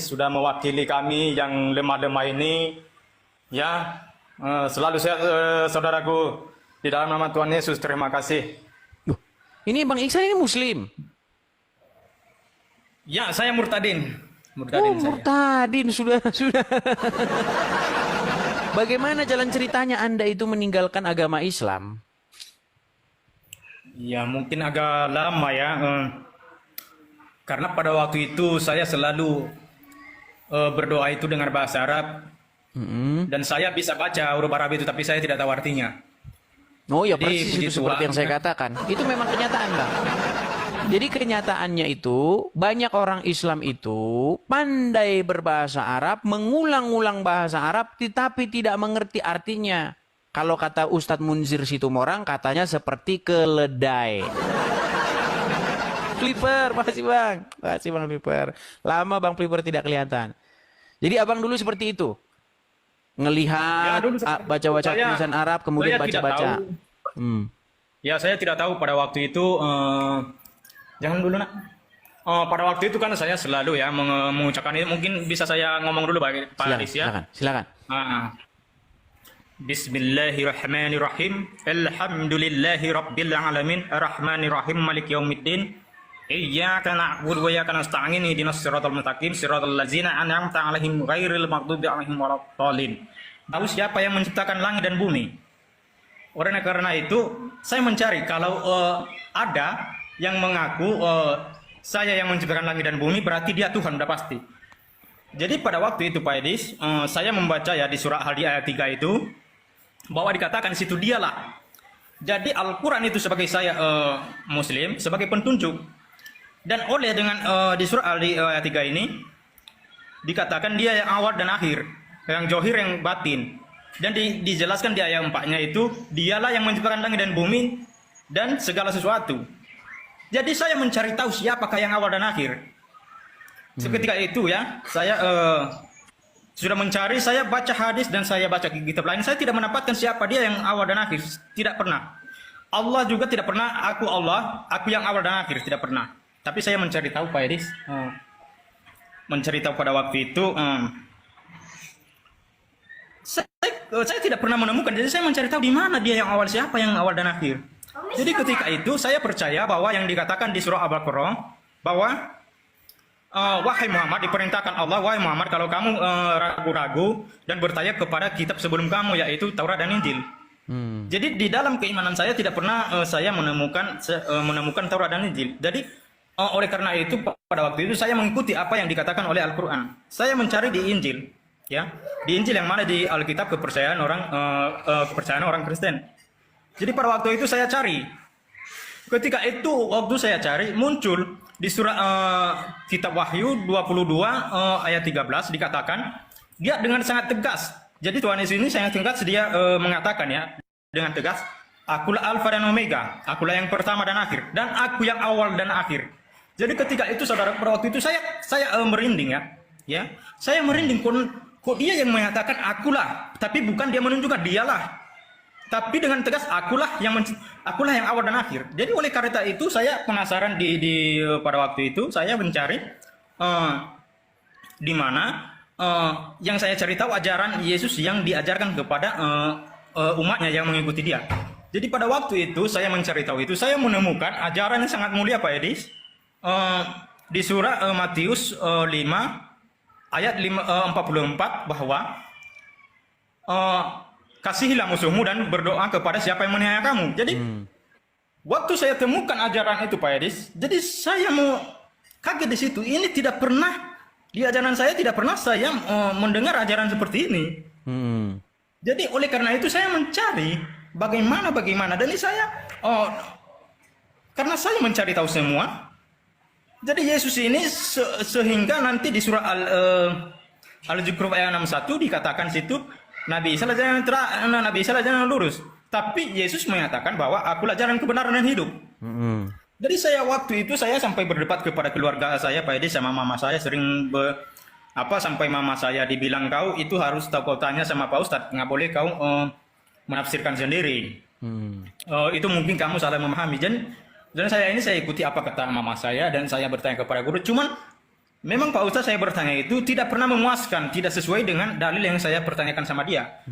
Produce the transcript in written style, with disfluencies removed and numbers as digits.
sudah mewakili kami yang lemah-lemah ini. Ya, selalu sehat saudaraku. Di dalam nama Tuhan Yesus, terima kasih. Duh, ini Bang Iksan ini Muslim. Ya, saya murtadin. Oh, Murtadin saya. murtadin sudah. Bagaimana jalan ceritanya Anda itu meninggalkan agama Islam? Ya, mungkin agak lama ya. Karena pada waktu itu saya selalu berdoa itu dengan bahasa Arab. Mm-mm. Dan saya bisa baca huruf Arab itu, tapi saya tidak tahu artinya. Oh ya, Jadi, persis puji itu seperti Tuhan. yang saya katakan. Itu memang kenyataan, Bang. Jadi kenyataannya itu banyak orang Islam itu pandai berbahasa Arab, mengulang-ulang bahasa Arab, tetapi tidak mengerti artinya. Kalau kata Ustadz Munzir Situmorang, katanya seperti keledai. Flipper, makasih Bang. Makasih Bang Flipper. Lama Bang Flipper tidak kelihatan. Jadi abang dulu seperti itu. Ya, Ngelihat, dulu seperti itu. baca-baca Saya- tulisan Arab, kemudian saya tidak baca-baca. tahu. Hmm. Ya, saya tidak tahu pada waktu itu. Jangan dulu nak. Pada waktu itu kan saya selalu ya mengucapkan ini. Mungkin bisa saya ngomong dulu Pak Silakan, Aris ya. silakan. Ah. Bismillahirrahmanirrahim. Alhamdulillahi rabbil alamin. Arrahmanirrahim. Malik yaumiddin. Iyyaka na'budu wa iyyaka nasta'in. Ihdinas siratal mustaqim. Siratal ladzina an'amta 'alaihim ghairil maghdubi 'alaihim waladdallin. Tahu siapa yang menciptakan langit dan bumi? Oleh karena itu, saya mencari kalau ada yang mengaku saya yang menciptakan langit dan bumi, berarti dia Tuhan, udah pasti. Jadi pada waktu itu Pak Edis, saya membaca ya di surah Al di ayat 3 itu, bahwa dikatakan situ dialah. Jadi Al-Quran itu sebagai saya Muslim, sebagai pentunjuk. Dan oleh dengan di surah Al di ayat 3 ini, dikatakan dia yang awal dan akhir, yang zohir yang batin. Dan dijelaskan di ayat 4-nya itu, dialah yang menciptakan langit dan bumi dan segala sesuatu. Jadi saya mencari tahu siapakah yang awal dan akhir. Seketika itu ya, saya sudah mencari, saya baca hadis dan saya baca kitab lain. Saya tidak mendapatkan siapa dia yang awal dan akhir. Tidak pernah. Allah juga tidak pernah, aku Allah, aku yang awal dan akhir. Tidak pernah. Tapi saya mencari tahu Pak Edis. Mencari tahu pada waktu itu. Saya tidak pernah menemukan. Jadi saya mencari tahu di mana dia yang awal, siapa yang awal dan akhir. Jadi ketika itu saya percaya bahwa yang dikatakan di surah Al-Baqarah bahwa wahai Muhammad, diperintahkan Allah, wahai Muhammad, kalau kamu ragu-ragu dan bertanya kepada kitab sebelum kamu, yaitu Taurat dan Injil. Jadi di dalam keimanan saya tidak pernah saya menemukan Taurat dan Injil. Jadi oleh karena itu pada waktu itu saya mengikuti apa yang dikatakan oleh Al-Quran. Saya mencari di Injil, ya, di Injil yang mana di Alkitab kepercayaan orang Kristen. Jadi pada waktu itu saya cari. Ketika itu waktu saya cari muncul di surah kitab Wahyu 22 ayat 13 dikatakan dia dengan sangat tegas. Jadi Tuhan Yesus ini sangat tegas, dia mengatakan ya dengan tegas, akulah Alfa dan Omega, akulah yang pertama dan akhir, dan aku yang awal dan akhir. Jadi ketika itu saudara, pada waktu itu saya merinding ya, saya merinding. Kok dia yang mengatakan akulah, tapi bukan dia menunjukkan dialah. Tapi dengan tegas akulah yang awal dan akhir. Jadi oleh karena itu saya penasaran pada waktu itu saya mencari di mana yang saya cari tahu ajaran Yesus yang diajarkan kepada umatnya yang mengikuti dia. Jadi pada waktu itu saya mencari tahu itu, saya menemukan ajaran yang sangat mulia Pak Edis di surah Matius 5 ayat 44 bahwa kasihilah musuhmu dan berdoa kepada siapa yang menganiaya kamu. Jadi waktu saya temukan ajaran itu Pak Edis, jadi saya mau kaget di situ. Ini tidak pernah di ajaran saya, tidak pernah saya mendengar ajaran seperti ini. Jadi oleh karena itu saya mencari bagaimana dan ini saya karena saya mencari tahu semua. Jadi Yesus ini sehingga nanti di surah Al-Zukhruf ayat 61 dikatakan situ Nabi Isa adalah jalan yang lurus. Tapi Yesus menyatakan bahwa akulah jalan kebenaran dan hidup. Jadi saya waktu itu saya sampai berdebat kepada keluarga saya Pak Edi sama mama saya sering sampai mama saya dibilang kau itu harus kau tanya sama Pak Ustadz, nggak boleh kau menafsirkan sendiri. Itu mungkin kamu salah memahami. Dan saya ikuti apa kata mama saya dan saya bertanya kepada guru. Cuman Memang Pak Ustaz saya bertanya itu tidak pernah memuaskan, tidak sesuai dengan dalil yang saya pertanyakan sama dia.